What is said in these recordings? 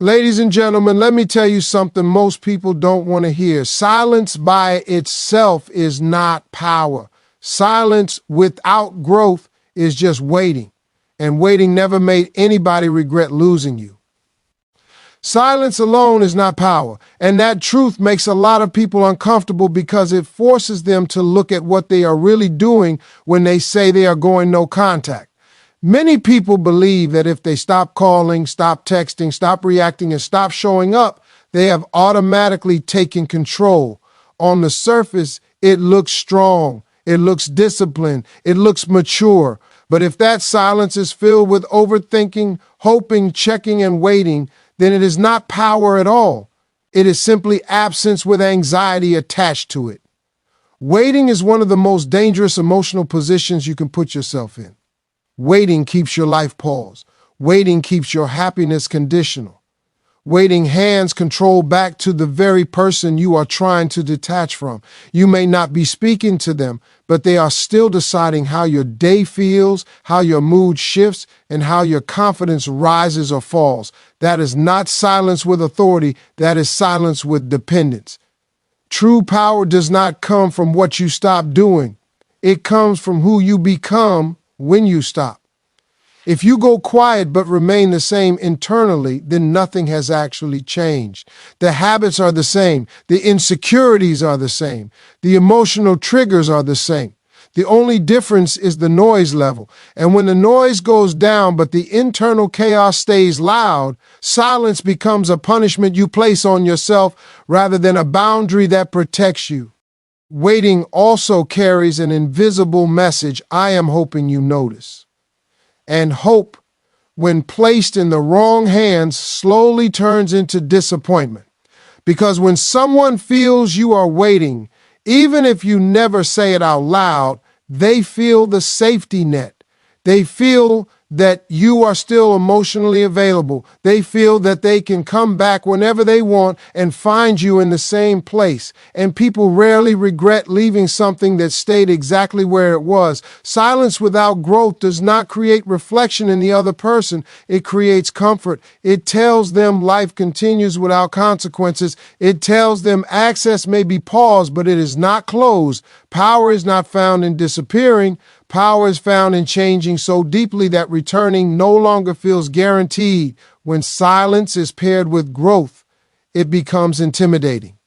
Ladies and gentlemen, let me tell you something most people don't want to hear. Silence by itself is not power. Silence without growth is just waiting, and waiting never made anybody regret losing you. Silence alone is not power, and that truth makes a lot of people uncomfortable because it forces them to look at what they are really doing when they say they are going no contact. Many people believe that if they stop calling, stop texting, stop reacting, and stop showing up, they have automatically taken control. On the surface, it looks strong, it looks disciplined, it looks mature. But if that silence is filled with overthinking, hoping, checking, and waiting, then it is not power at all. It is simply absence with anxiety attached to it. Waiting is one of the most dangerous emotional positions you can put yourself in. Waiting keeps your life paused. Waiting keeps your happiness conditional. Waiting hands control back to the very person you are trying to detach from. You may not be speaking to them, but they are still deciding how your day feels, how your mood shifts, and how your confidence rises or falls. That is not silence with authority. That is silence with dependence. True power does not come from what you stop doing. It comes from who you become when you stop. If you go quiet but remain the same internally, then nothing has actually changed. The habits are the same. The insecurities are the same. The emotional triggers are the same. The only difference is the noise level. And when the noise goes down but the internal chaos stays loud, silence becomes a punishment you place on yourself rather than a boundary that protects you. Waiting also carries an invisible message I am hoping you notice. And hope, when placed in the wrong hands, slowly turns into disappointment. Because when someone feels you are waiting, even if you never say it out loud, they feel the safety net. They feel that you are still emotionally available. They feel that they can come back whenever they want and find you in the same place. And people rarely regret leaving something that stayed exactly where it was. Silence without growth does not create reflection in the other person. It creates comfort. It tells them life continues without consequences. It tells them access may be paused, but it is not closed. Power is not found in disappearing. Power is found in changing so deeply that returning no longer feels guaranteed. When silence is paired with growth, it becomes intimidating.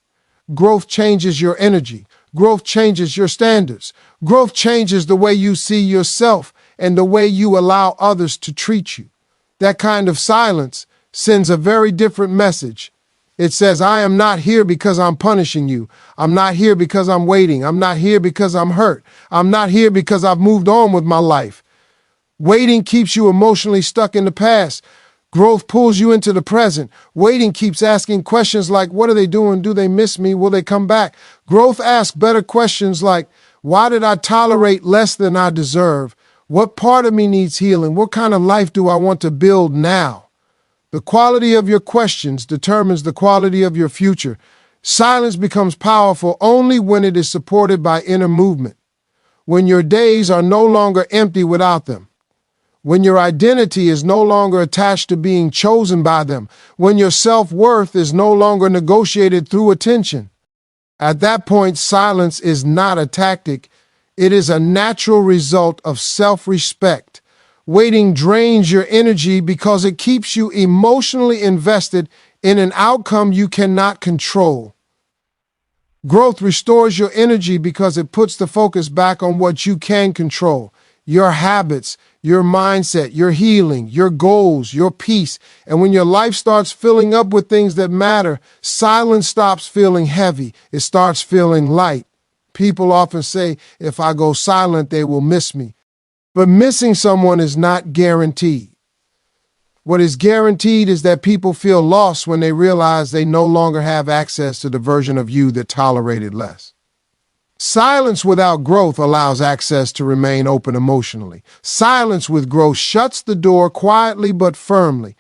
Growth changes your energy. Growth changes your standards. Growth changes the way you see yourself and the way you allow others to treat you. That kind of silence sends a very different message. It says, I am not here because I'm punishing you. I'm not here because I'm waiting. I'm not here because I'm hurt. I'm not here because I've moved on with my life. Waiting keeps you emotionally stuck in the past. Growth pulls you into the present. Waiting keeps asking questions like, what are they doing? Do they miss me? Will they come back? Growth asks better questions like, why did I tolerate less than I deserve? What part of me needs healing? What kind of life do I want to build now? The quality of your questions determines the quality of your future. Silence becomes powerful only when it is supported by inner movement. When your days are no longer empty without them. When your identity is no longer attached to being chosen by them. When your self-worth is no longer negotiated through attention. At that point, silence is not a tactic. It is a natural result of self-respect. Waiting drains your energy because it keeps you emotionally invested in an outcome you cannot control. Growth restores your energy because it puts the focus back on what you can control. Your habits, your mindset, your healing, your goals, your peace. And when your life starts filling up with things that matter, silence stops feeling heavy. It starts feeling light. People often say, if I go silent, they will miss me. But missing someone is not guaranteed. What is guaranteed is that people feel lost when they realize they no longer have access to the version of you that tolerated less. Silence without growth allows access to remain open emotionally. Silence with growth shuts the door quietly but firmly.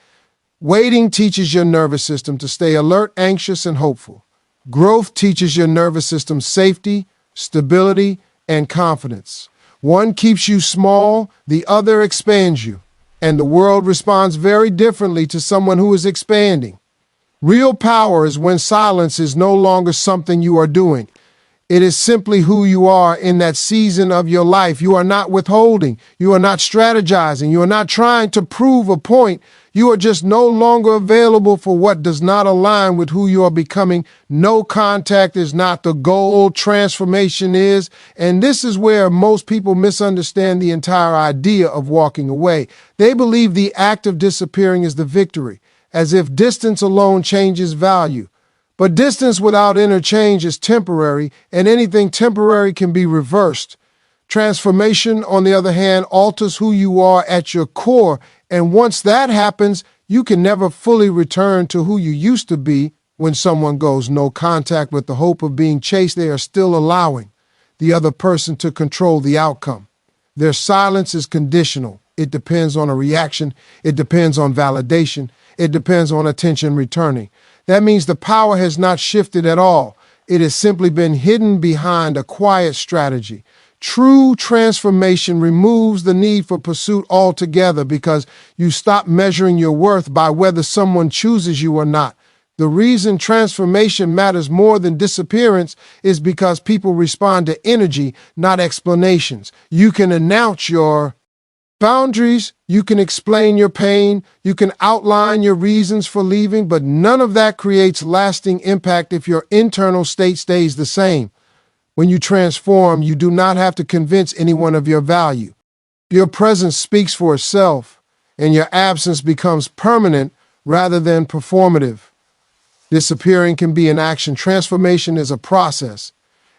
Waiting teaches your nervous system to stay alert, anxious, and hopeful. Growth teaches your nervous system safety, stability, and confidence. One keeps you small, the other expands you. And the world responds very differently to someone who is expanding. Real power is when silence is no longer something you are doing. It is simply who you are in that season of your life. You are not withholding. You are not strategizing. You are not trying to prove a point. You are just no longer available for what does not align with who you are becoming. No contact is not the goal. Transformation is. And this is where most people misunderstand the entire idea of walking away. They believe the act of disappearing is the victory, as if distance alone changes value. But distance without interchange is temporary, and anything temporary can be reversed. Transformation, on the other hand, alters who you are at your core, and once that happens, you can never fully return to who you used to be. When someone goes no contact with the hope of being chased, they are still allowing the other person to control the outcome. Their silence is conditional. It depends on a reaction. It depends on validation. It depends on attention returning. That means the power has not shifted at all. It has simply been hidden behind a quiet strategy. True transformation removes the need for pursuit altogether because you stop measuring your worth by whether someone chooses you or not. The reason transformation matters more than disappearance is because people respond to energy, not explanations. You can announce your boundaries, you can explain your pain, you can outline your reasons for leaving, but none of that creates lasting impact if your internal state stays the same. When you transform, you do not have to convince anyone of your value. Your presence speaks for itself, and your absence becomes permanent rather than performative. Disappearing can be an action. Transformation is a process.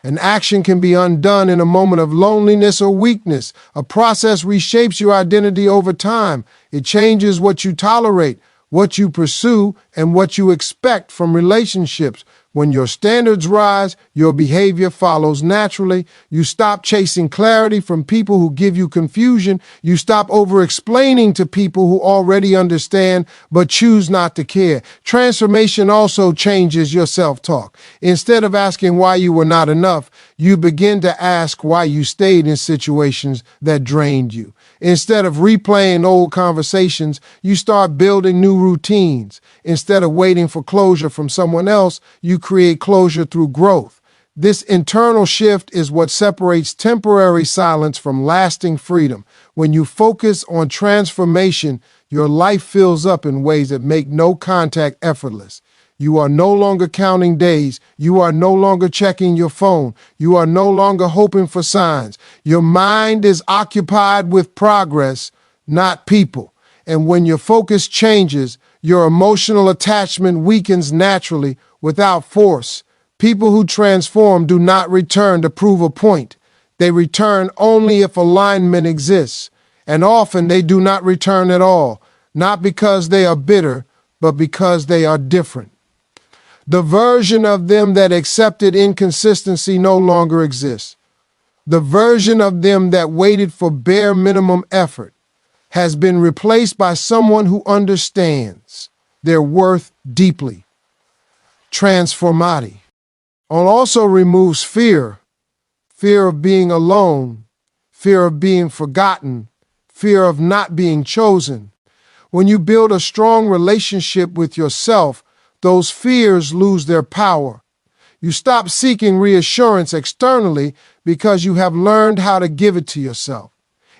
An action can be undone in a moment of loneliness or weakness. A process reshapes your identity over time. It changes what you tolerate, what you pursue, and what you expect from relationships. When your standards rise, your behavior follows naturally. You stop chasing clarity from people who give you confusion. You stop over-explaining to people who already understand but choose not to care. Transformation also changes your self-talk. Instead of asking why you were not enough, you begin to ask why you stayed in situations that drained you. Instead of replaying old conversations, you start building new routines. Instead of waiting for closure from someone else, you create closure through growth. This internal shift is what separates temporary silence from lasting freedom. When you focus on transformation, your life fills up in ways that make no contact effortless. You are no longer counting days. You are no longer checking your phone. You are no longer hoping for signs. Your mind is occupied with progress, not people. And when your focus changes, your emotional attachment weakens naturally without force. People who transform do not return to prove a point. They return only if alignment exists. And often they do not return at all, not because they are bitter, but because they are different. The version of them that accepted inconsistency no longer exists. The version of them that waited for bare minimum effort has been replaced by someone who understands their worth deeply. Transformati. Also removes fear of being alone, fear of being forgotten, fear of not being chosen. When you build a strong relationship with yourself, those fears lose their power. You stop seeking reassurance externally because you have learned how to give it to yourself.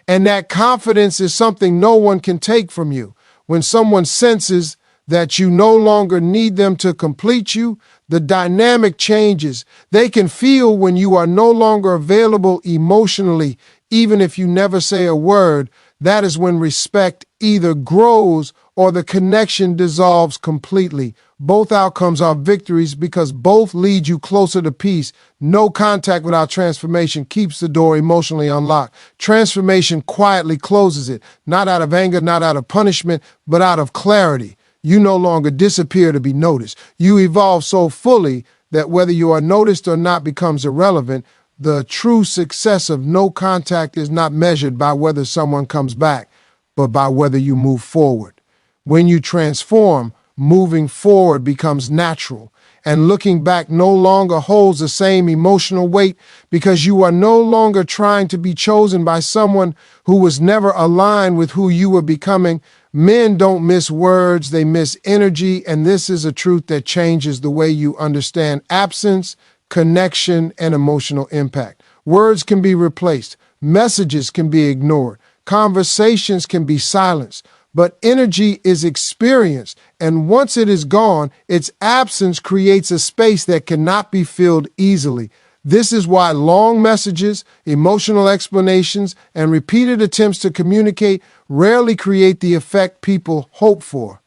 And that confidence is something no one can take from you. When someone senses that you no longer need them to complete you, the dynamic changes. They can feel when you are no longer available emotionally, even if you never say a word. That is when respect either grows or the connection dissolves completely. Both outcomes are victories because both lead you closer to peace. No contact without transformation keeps the door emotionally unlocked. Transformation quietly closes it, not out of anger, not out of punishment, but out of clarity. You no longer disappear to be noticed. You evolve so fully that whether you are noticed or not becomes irrelevant. The true success of no contact is not measured by whether someone comes back, but by whether you move forward. When you transform, moving forward becomes natural. and looking back no longer holds the same emotional weight because you are no longer trying to be chosen by someone who was never aligned with who you were becoming. Men don't miss words, they miss energy, and this is a truth that changes the way you understand absence, connection, and emotional impact. Words can be replaced, messages can be ignored, conversations can be silenced, but energy is experienced, and once it is gone, its absence creates a space that cannot be filled easily. This is why long messages, emotional explanations, and repeated attempts to communicate rarely create the effect people hope for.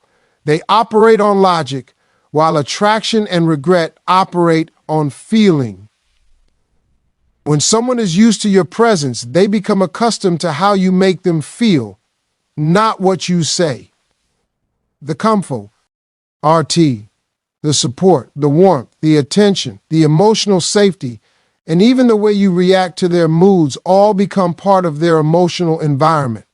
They operate on logic, while attraction and regret operate on feeling. When someone is used to your presence, they become accustomed to how you make them feel, not what you say. The comfort, RT, the support, the warmth, the attention, the emotional safety, and even the way you react to their moods all become part of their emotional environment.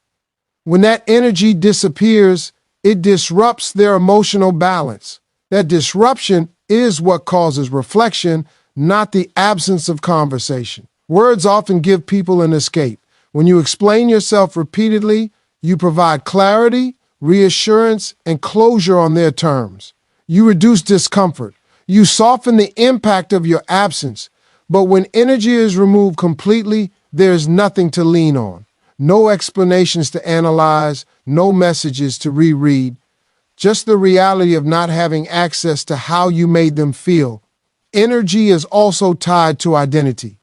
When that energy disappears, it disrupts their emotional balance. That disruption is what causes reflection, not the absence of conversation. Words often give people an escape. When you explain yourself repeatedly, you provide clarity, reassurance, and closure on their terms. You reduce discomfort. You soften the impact of your absence. But when energy is removed completely, there is nothing to lean on. No explanations to analyze, no messages to reread. Just the reality of not having access to how you made them feel. Energy is also tied to identity.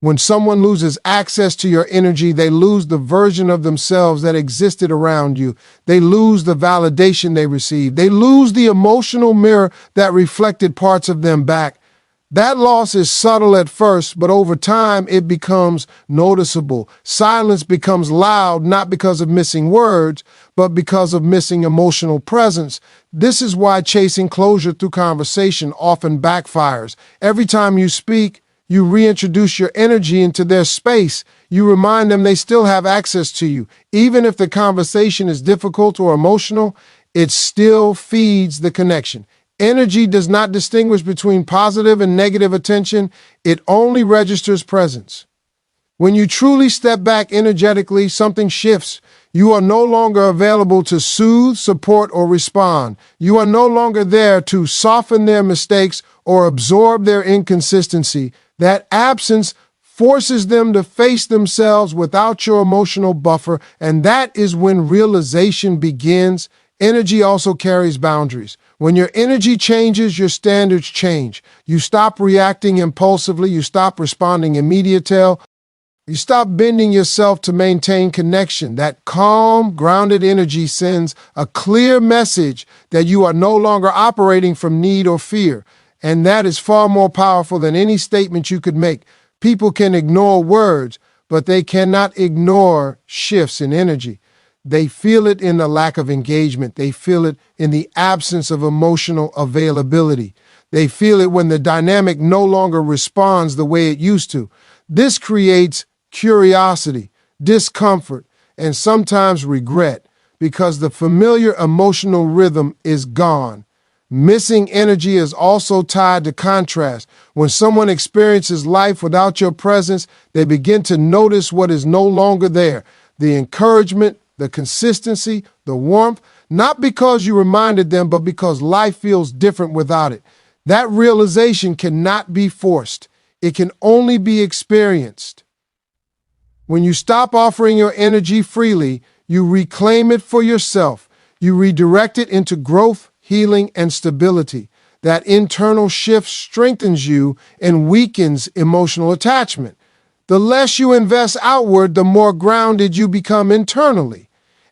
When someone loses access to your energy, they lose the version of themselves that existed around you. They lose the validation they received. They lose the emotional mirror that reflected parts of them back. That loss is subtle at first, but over time it becomes noticeable. Silence becomes loud, not because of missing words, but because of missing emotional presence. This is why chasing closure through conversation often backfires. Every time you speak, you reintroduce your energy into their space. You remind them they still have access to you. Even if the conversation is difficult or emotional, it still feeds the connection. Energy does not distinguish between positive and negative attention. It only registers presence. When you truly step back energetically, something shifts. You are no longer available to soothe, support, or respond. You are no longer there to soften their mistakes or absorb their inconsistency. That absence forces them to face themselves without your emotional buffer, and that is when realization begins. Energy also carries boundaries. When your energy changes, your standards change. You stop reacting impulsively. You stop responding immediately. You stop bending yourself to maintain connection. That calm, grounded energy sends a clear message that you are no longer operating from need or fear. And that is far more powerful than any statement you could make. People can ignore words, but they cannot ignore shifts in energy. They feel it in the lack of engagement. They feel it in the absence of emotional availability. They feel it when the dynamic no longer responds the way it used to. This creates curiosity, discomfort, and sometimes regret because the familiar emotional rhythm is gone. Missing energy is also tied to contrast. When someone experiences life without your presence, they begin to notice what is no longer there. The encouragement, the consistency, the warmth, not because you reminded them, but because life feels different without it. That realization cannot be forced. It can only be experienced. When you stop offering your energy freely, you reclaim it for yourself. You redirect it into growth, healing, and stability. That internal shift strengthens you and weakens emotional attachment. The less you invest outward, the more grounded you become internally.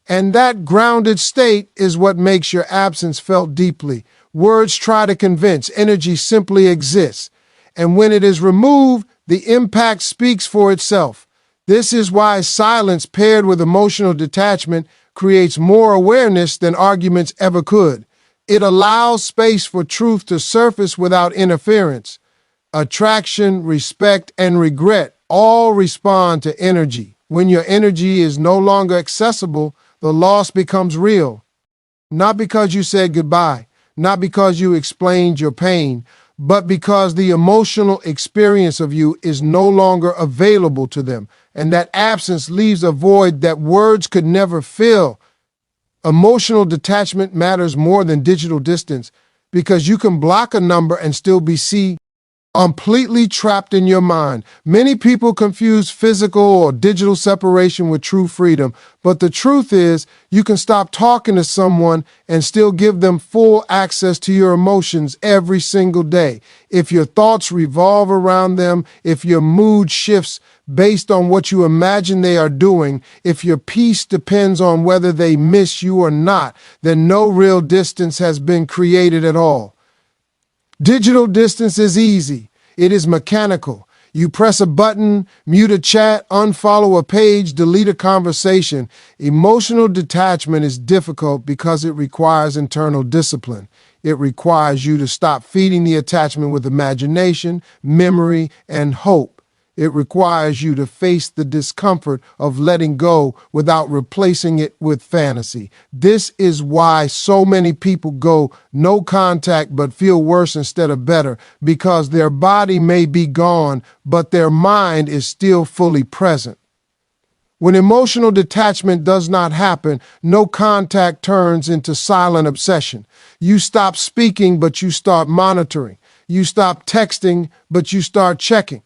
And that grounded state is what makes your absence felt deeply. Words try to convince, energy simply exists. And when it is removed, the impact speaks for itself. This is why silence paired with emotional detachment creates more awareness than arguments ever could. It allows space for truth to surface without interference. Attraction, respect, and regret all respond to energy. When your energy is no longer accessible, the loss becomes real. Not because you said goodbye, not because you explained your pain, but because the emotional experience of you is no longer available to them. And that absence leaves a void that words could never fill. Emotional detachment matters more than digital distance because you can block a number and still be seen completely trapped in your mind. Many people confuse physical or digital separation with true freedom, but the truth is you can stop talking to someone and still give them full access to your emotions every single day. If your thoughts revolve around them, if your mood shifts based on what you imagine they are doing, if your peace depends on whether they miss you or not, then no real distance has been created at all. Digital distance is easy. It is mechanical. You press a button, mute a chat, unfollow a page, delete a conversation. Emotional detachment is difficult because it requires internal discipline. It requires you to stop feeding the attachment with imagination, memory, and hope. It requires you to face the discomfort of letting go without replacing it with fantasy. This is why so many people go no contact but feel worse instead of better, because their body may be gone, but their mind is still fully present. When emotional detachment does not happen, no contact turns into silent obsession. You stop speaking, but you start monitoring. You stop texting, but you start checking.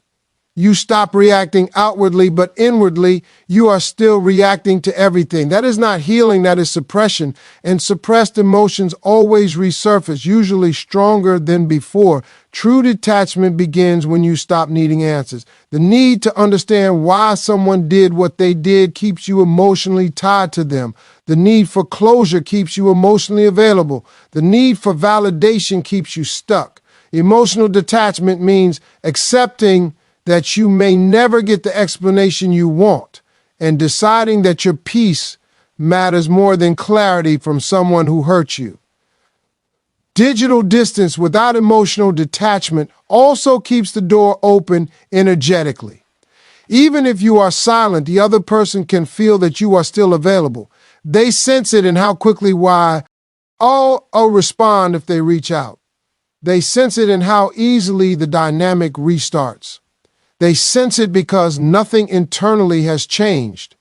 You stop reacting outwardly, but inwardly, you are still reacting to everything. That is not healing, that is suppression. And suppressed emotions always resurface, usually stronger than before. True detachment begins when you stop needing answers. The need to understand why someone did what they did keeps you emotionally tied to them. The need for closure keeps you emotionally available. The need for validation keeps you stuck. Emotional detachment means accepting that you may never get the explanation you want, and deciding that your peace matters more than clarity from someone who hurt you. Digital distance without emotional detachment also keeps the door open energetically. Even if you are silent, the other person can feel that you are still available. They sense it in how quickly I'll respond if they reach out. They sense it in how easily the dynamic restarts. They sense it because nothing internally has changed.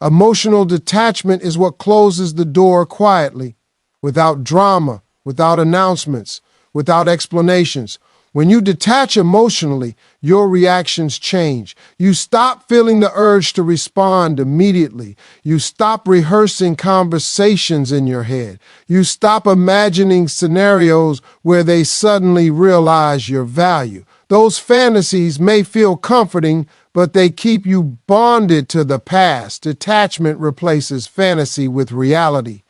Emotional detachment is what closes the door quietly, without drama, without announcements, without explanations. When you detach emotionally, your reactions change. You stop feeling the urge to respond immediately. You stop rehearsing conversations in your head. You stop imagining scenarios where they suddenly realize your value. Those fantasies may feel comforting, but they keep you bonded to the past. Detachment replaces fantasy with reality.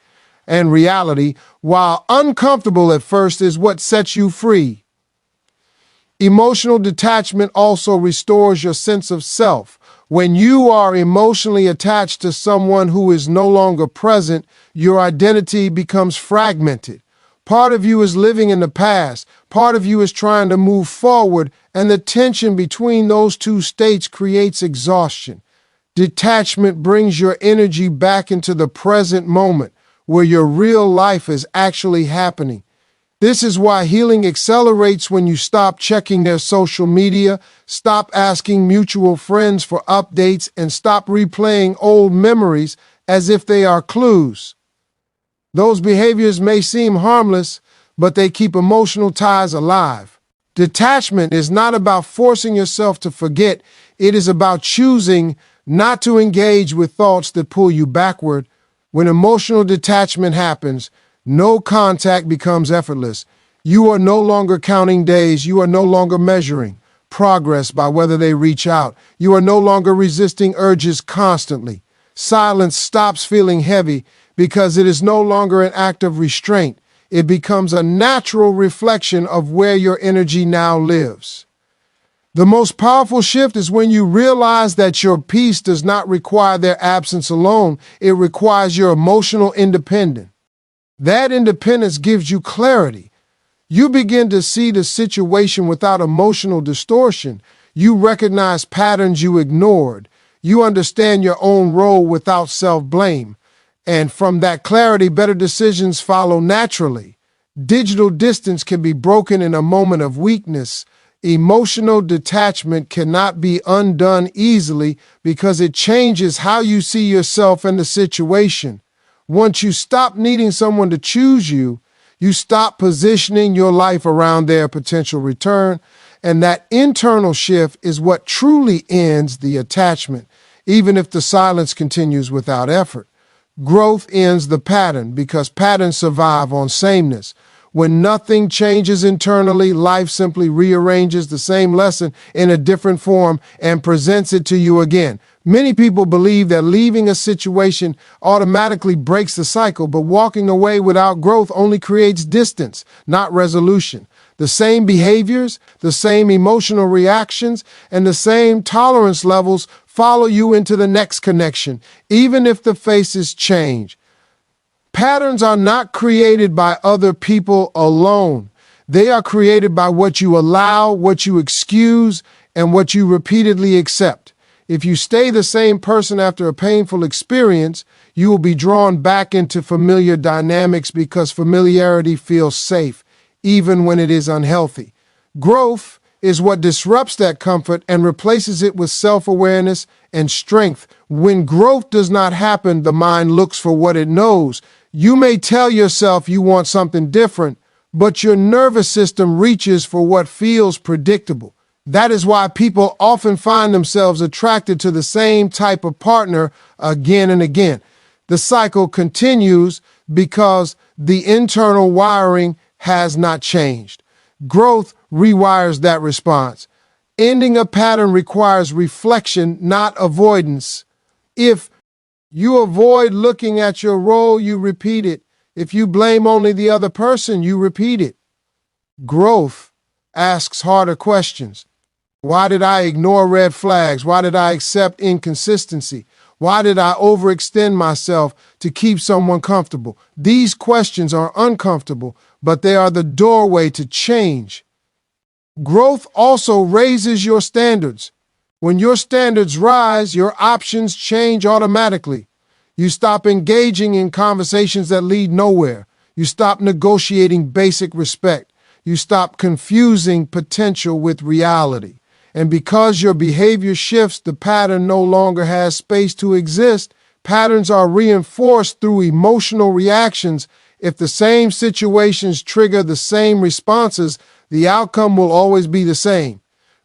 And reality, while uncomfortable at first, is what sets you free. Emotional detachment also restores your sense of self. When you are emotionally attached to someone who is no longer present, your identity becomes fragmented. Part of you is living in the past, part of you is trying to move forward, and the tension between those two states creates exhaustion. Detachment brings your energy back into the present moment, where your real life is actually happening. This is why healing accelerates when you stop checking their social media, stop asking mutual friends for updates, and stop replaying old memories as if they are clues. Those behaviors may seem harmless, but they keep emotional ties alive. Detachment is not about forcing yourself to forget. It is about choosing not to engage with thoughts that pull you backward. When emotional detachment happens, no contact becomes effortless. You are no longer counting days. You are no longer measuring progress by whether they reach out. You are no longer resisting urges constantly. Silence stops feeling heavy because it is no longer an act of restraint. It becomes a natural reflection of where your energy now lives. The most powerful shift is when you realize that your peace does not require their absence alone. It requires your emotional independence. That independence gives you clarity. You begin to see the situation without emotional distortion. You recognize patterns you ignored. You understand your own role without self-blame. And from that clarity, better decisions follow naturally. Digital distance can be broken in a moment of weakness. Emotional detachment cannot be undone easily because it changes how you see yourself and the situation. Once you stop needing someone to choose you, you stop positioning your life around their potential return, and that internal shift is what truly ends the attachment, even if the silence continues without effort. Growth ends the pattern because patterns survive on sameness. When nothing changes internally, life simply rearranges the same lesson in a different form and presents it to you again. Many people believe that leaving a situation automatically breaks the cycle, but walking away without growth only creates distance, not resolution. The same behaviors, the same emotional reactions, and the same tolerance levels follow you into the next connection, even if the faces change. Patterns are not created by other people alone. They are created by what you allow, what you excuse, and what you repeatedly accept. If you stay the same person after a painful experience, you will be drawn back into familiar dynamics because familiarity feels safe, even when it is unhealthy. Growth is what disrupts that comfort and replaces it with self-awareness and strength. When growth does not happen, the mind looks for what it knows. You may tell yourself you want something different, but your nervous system reaches for what feels predictable. That is why people often find themselves attracted to the same type of partner again and again. The cycle continues because the internal wiring has not changed. Growth rewires that response. Ending a pattern requires reflection, not avoidance. If you avoid looking at your role, you repeat it. If you blame only the other person, you repeat it. Growth asks harder questions. Why did I ignore red flags? Why did I accept inconsistency? Why did I overextend myself to keep someone comfortable? These questions are uncomfortable, but they are the doorway to change. Growth also raises your standards. When your standards rise, your options change automatically. You stop engaging in conversations that lead nowhere. You stop negotiating basic respect. You stop confusing potential with reality. And because your behavior shifts, the pattern no longer has space to exist. Patterns are reinforced through emotional reactions. If the same situations trigger the same responses, the outcome will always be the same.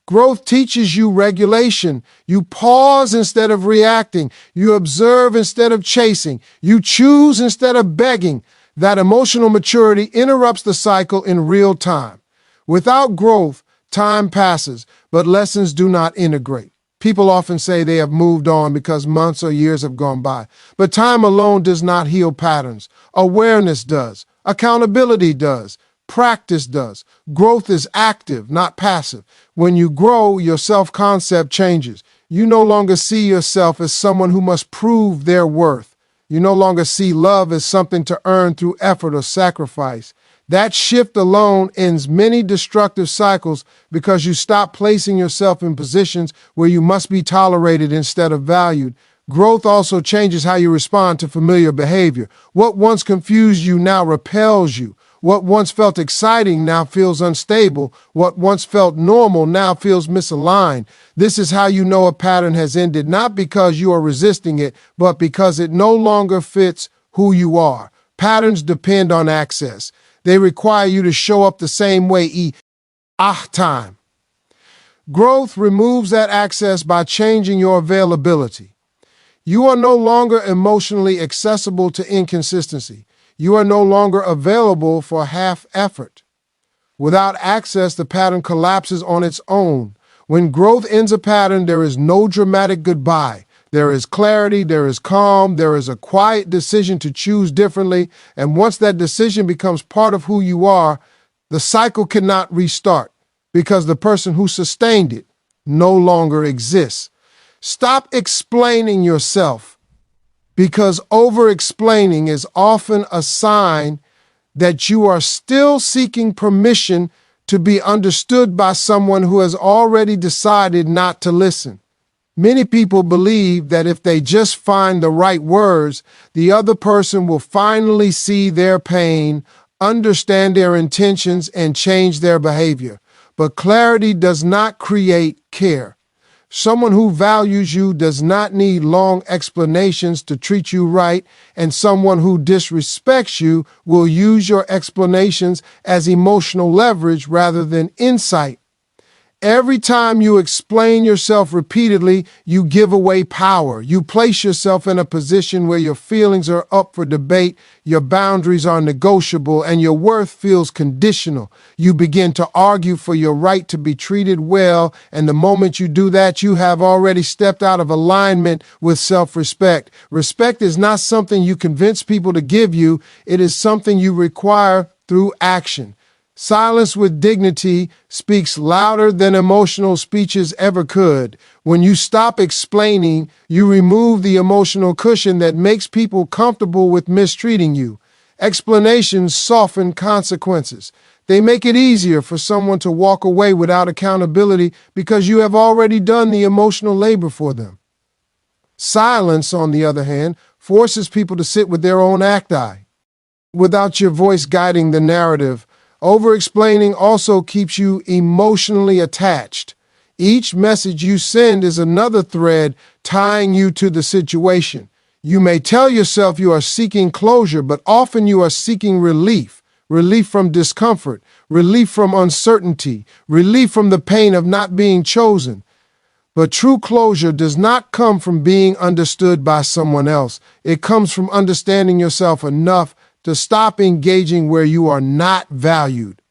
Growth teaches you regulation. You pause instead of reacting. You observe instead of chasing. You choose instead of begging. That emotional maturity interrupts the cycle in real time. Without growth, time passes, but lessons do not integrate. People often say they have moved on because months or years have gone by. But time alone does not heal patterns. Awareness does. Accountability does. Practice does. Growth is active, not passive. When you grow, your self-concept changes. You no longer see yourself as someone who must prove their worth. You no longer see love as something to earn through effort or sacrifice. That shift alone ends many destructive cycles because you stop placing yourself in positions where you must be tolerated instead of valued. Growth also changes how you respond to familiar behavior. What once confused you now repels you. What once felt exciting now feels unstable. What once felt normal now feels misaligned. This is how you know a pattern has ended, not because you are resisting it, but because it no longer fits who you are. Patterns depend on access. They require you to show up the same way time. Growth removes that access by changing your availability. You are no longer emotionally accessible to inconsistency. You are no longer available for half effort. Without access, the pattern collapses on its own. When growth ends a pattern, there is no dramatic goodbye. There is clarity, there is calm, there is a quiet decision to choose differently, and once that decision becomes part of who you are, the cycle cannot restart because the person who sustained it no longer exists. Stop explaining yourself because over-explaining is often a sign that you are still seeking permission to be understood by someone who has already decided not to listen. Many people believe that if they just find the right words, the other person will finally see their pain, understand their intentions, and change their behavior. But clarity does not create care. Someone who values you does not need long explanations to treat you right, and someone who disrespects you will use your explanations as emotional leverage rather than insight. Every time you explain yourself repeatedly, you give away power. You place yourself in a position where your feelings are up for debate, your boundaries are negotiable, and your worth feels conditional. You begin to argue for your right to be treated well, and the moment you do that, you have already stepped out of alignment with self-respect. Respect is not something you convince people to give you, it is something you require through action. Silence with dignity speaks louder than emotional speeches ever could. When you stop explaining, you remove the emotional cushion that makes people comfortable with mistreating you. Explanations soften consequences. They make it easier for someone to walk away without accountability because you have already done the emotional labor for them. Silence, on the other hand, forces people to sit with their own acti. Without your voice guiding the narrative, over-explaining also keeps you emotionally attached. Each message you send is another thread tying you to the situation. You may tell yourself you are seeking closure, but often you are seeking relief. Relief from discomfort, relief from uncertainty, relief from the pain of not being chosen. But true closure does not come from being understood by someone else. It comes from understanding yourself enough to stop engaging where you are not valued.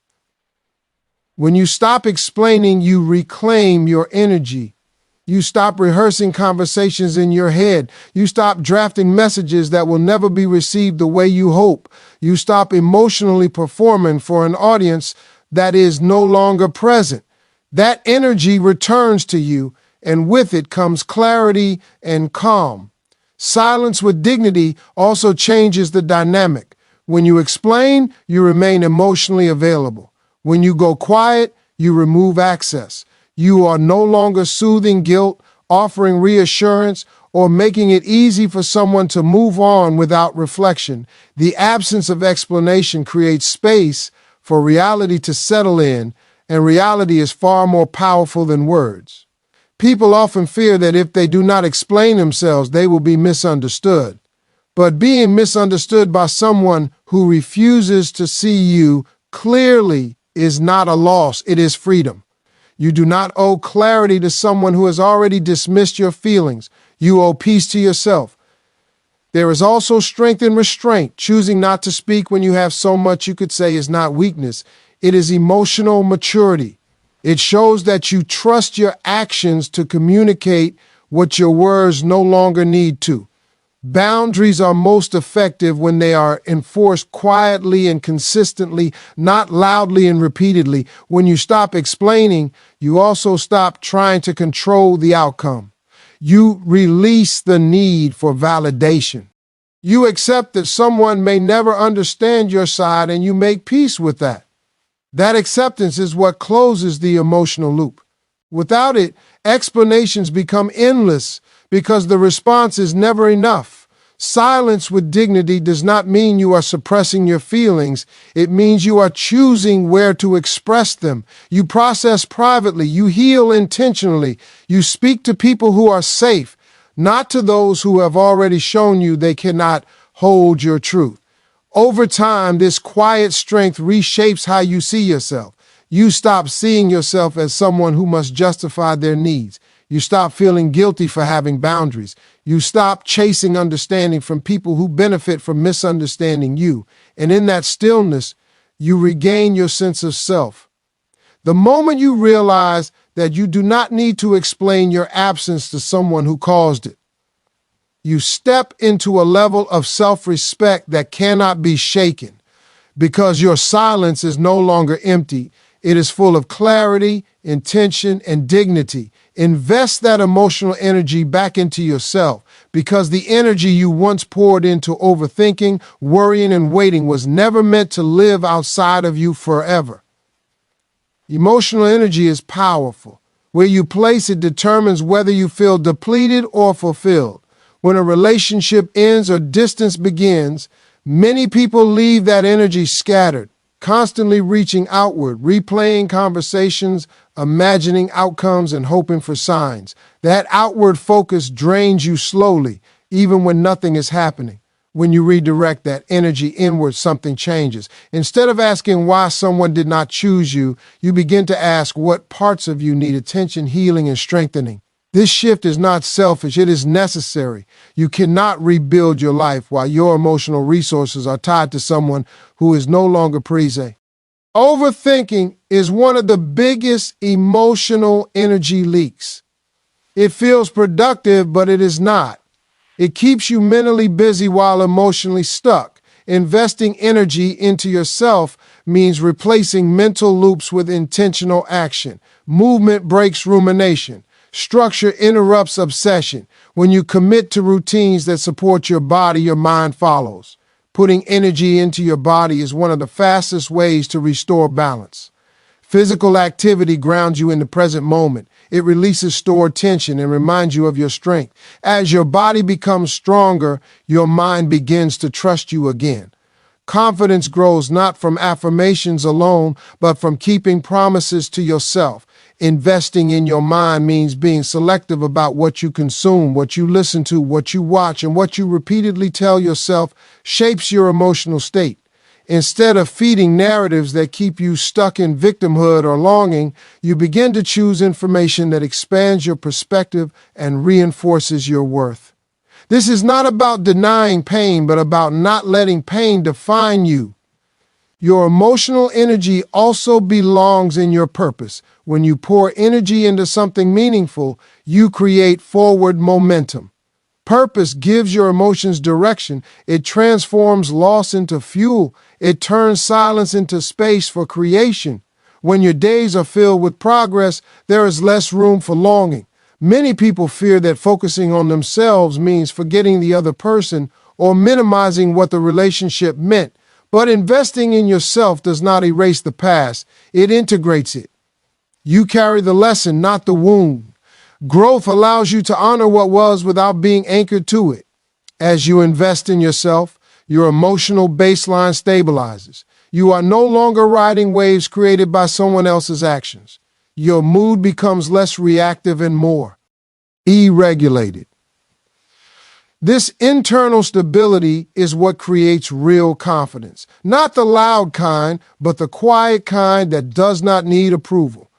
When you stop explaining, you reclaim your energy. You stop rehearsing conversations in your head. You stop drafting messages that will never be received the way you hope. You stop emotionally performing for an audience that is no longer present. That energy returns to you, and with it comes clarity and calm. Silence with dignity also changes the dynamic. When you explain, you remain emotionally available. When you go quiet, you remove access. You are no longer soothing guilt, offering reassurance, or making it easy for someone to move on without reflection. The absence of explanation creates space for reality to settle in, and reality is far more powerful than words. People often fear that if they do not explain themselves, they will be misunderstood. But being misunderstood by someone who refuses to see you clearly is not a loss, it is freedom. You do not owe clarity to someone who has already dismissed your feelings. You owe peace to yourself. There is also strength in restraint. Choosing not to speak when you have so much you could say is not weakness. It is emotional maturity. It shows that you trust your actions to communicate what your words no longer need to. Boundaries are most effective when they are enforced quietly and consistently, not loudly and repeatedly. When you stop explaining, you also stop trying to control the outcome. You release the need for validation. You accept that someone may never understand your side, and you make peace with that. That acceptance is what closes the emotional loop. Without it, explanations become endless because the response is never enough. Silence with dignity does not mean you are suppressing your feelings. It means you are choosing where to express them. You process privately. You heal intentionally. You speak to people who are safe, not to those who have already shown you they cannot hold your truth. Over time, this quiet strength reshapes how you see yourself. You stop seeing yourself as someone who must justify their needs. You stop feeling guilty for having boundaries. You stop chasing understanding from people who benefit from misunderstanding you. And in that stillness, you regain your sense of self. The moment you realize that you do not need to explain your absence to someone who caused it, you step into a level of self-respect that cannot be shaken, because your silence is no longer empty. It is full of clarity, intention, and dignity. Invest that emotional energy back into yourself, because the energy you once poured into overthinking, worrying, and waiting was never meant to live outside of you forever. Emotional energy is powerful. Where you place it determines whether you feel depleted or fulfilled. When a relationship ends or distance begins, Many people leave that energy scattered, constantly reaching outward, replaying conversations, imagining outcomes, and hoping for signs. That outward focus drains you slowly, even when nothing is happening. When you redirect that energy inward, something changes. Instead of asking why someone did not choose you, you begin to ask what parts of you need attention, healing, and strengthening. This shift is not selfish, it is necessary. You cannot rebuild your life while your emotional resources are tied to someone who is no longer present. Overthinking is one of the biggest emotional energy leaks. It feels productive, but it is not. It keeps you mentally busy while emotionally stuck. Investing energy into yourself means replacing mental loops with intentional action. Movement breaks rumination. Structure interrupts obsession. When you commit to routines that support your body, your mind follows. Putting energy into your body is one of the fastest ways to restore balance. Physical activity grounds you in the present moment. It releases stored tension and reminds you of your strength. As your body becomes stronger, your mind begins to trust you again. Confidence grows not from affirmations alone, but from keeping promises to yourself. Investing in your mind means being selective about what you consume, what you listen to, what you watch, and what you repeatedly tell yourself shapes your emotional state. Instead of feeding narratives that keep you stuck in victimhood or longing, you begin to choose information that expands your perspective and reinforces your worth. This is not about denying pain, but about not letting pain define you. Your emotional energy also belongs in your purpose. When you pour energy into something meaningful, you create forward momentum. Purpose gives your emotions direction. It transforms loss into fuel. It turns silence into space for creation. When your days are filled with progress, there is less room for longing. Many people fear that focusing on themselves means forgetting the other person or minimizing what the relationship meant. But investing in yourself does not erase the past. It integrates it. You carry the lesson, not the wound. Growth allows you to honor what was without being anchored to it. As you invest in yourself, your emotional baseline stabilizes. You are no longer riding waves created by someone else's actions. Your mood becomes less reactive and more regulated. This internal stability is what creates real confidence. Not the loud kind, but the quiet kind that does not need approval.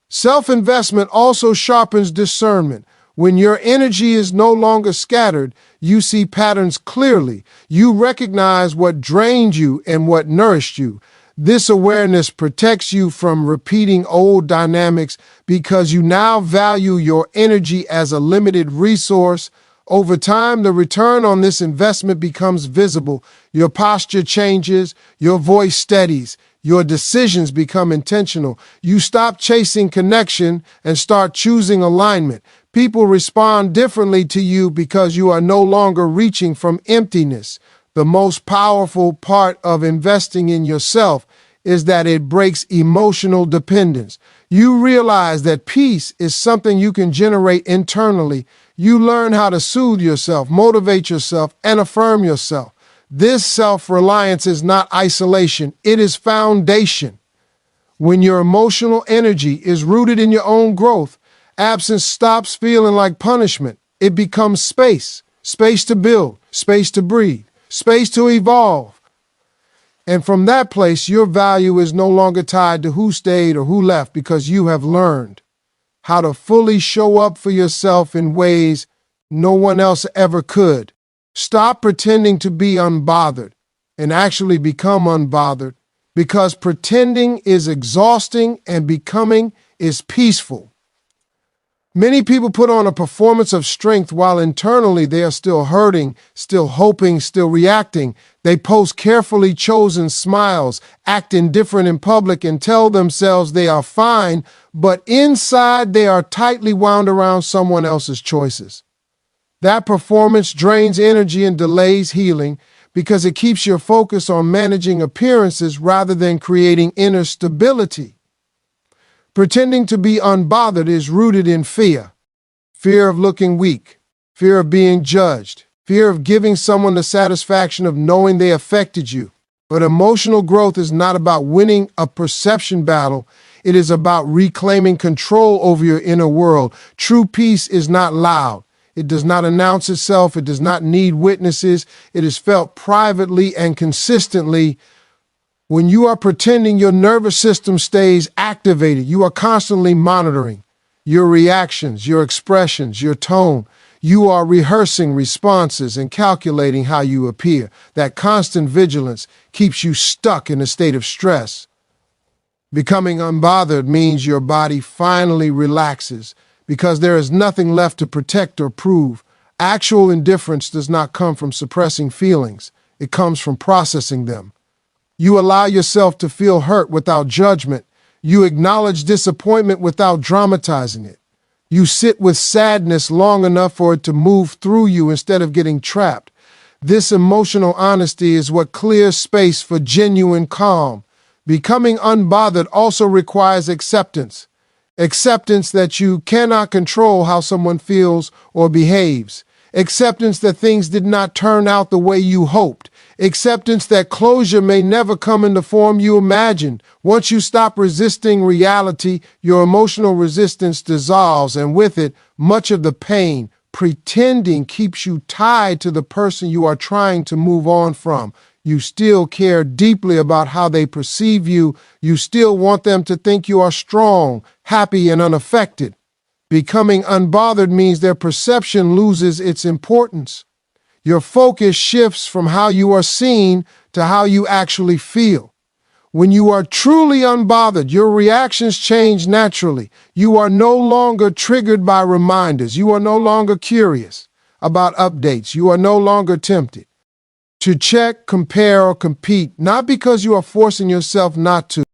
Self-investment also sharpens discernment. When your energy is no longer scattered, you see patterns clearly. You recognize what drained you and what nourished you. This awareness protects you from repeating old dynamics because you now value your energy as a limited resource. Over time, the return on this investment becomes visible. Your posture changes, your voice steadies, your decisions become intentional. You stop chasing connection and start choosing alignment. People respond differently to you because you are no longer reaching from emptiness. The most powerful part of investing in yourself is that it breaks emotional dependence. You realize that peace is something you can generate internally. You learn how to soothe yourself, motivate yourself, and affirm yourself. This self-reliance is not isolation, it is foundation. When your emotional energy is rooted in your own growth, absence stops feeling like punishment. It becomes space, space to build, space to breathe, space to evolve. And from that place, your value is no longer tied to who stayed or who left because you have learned how to fully show up for yourself in ways no one else ever could. Stop pretending to be unbothered and actually become unbothered, because pretending is exhausting and becoming is peaceful. Many people put on a performance of strength while internally they are still hurting, still hoping, still reacting. They post carefully chosen smiles, act indifferent in public, and tell themselves they are fine, but inside they are tightly wound around someone else's choices. That performance drains energy and delays healing because it keeps your focus on managing appearances rather than creating inner stability. Pretending to be unbothered is rooted in fear. Fear of looking weak, fear of being judged, fear of giving someone the satisfaction of knowing they affected you. But emotional growth is not about winning a perception battle. It is about reclaiming control over your inner world. True peace is not loud. It does not announce itself. It does not need witnesses. It is felt privately and consistently. When you are pretending your nervous system stays activated, you are constantly monitoring your reactions, your expressions, your tone. You are rehearsing responses and calculating how you appear. That constant vigilance keeps you stuck in a state of stress. Becoming unbothered means your body finally relaxes because there is nothing left to protect or prove. Actual indifference does not come from suppressing feelings. It comes from processing them. You allow yourself to feel hurt without judgment. You acknowledge disappointment without dramatizing it. You sit with sadness long enough for it to move through you instead of getting trapped. This emotional honesty is what clears space for genuine calm. Becoming unbothered also requires acceptance. Acceptance that you cannot control how someone feels or behaves. Acceptance that things did not turn out the way you hoped. Acceptance that closure may never come in the form you imagined. Once you stop resisting reality, your emotional resistance dissolves, and with it, much of the pain. Pretending keeps you tied to the person you are trying to move on from. You still care deeply about how they perceive you. You still want them to think you are strong, happy, and unaffected. Becoming unbothered means their perception loses its importance. Your focus shifts from how you are seen to how you actually feel. When you are truly unbothered, your reactions change naturally. You are no longer triggered by reminders. You are no longer curious about updates. You are no longer tempted to check, compare, or compete, not because you are forcing yourself not to,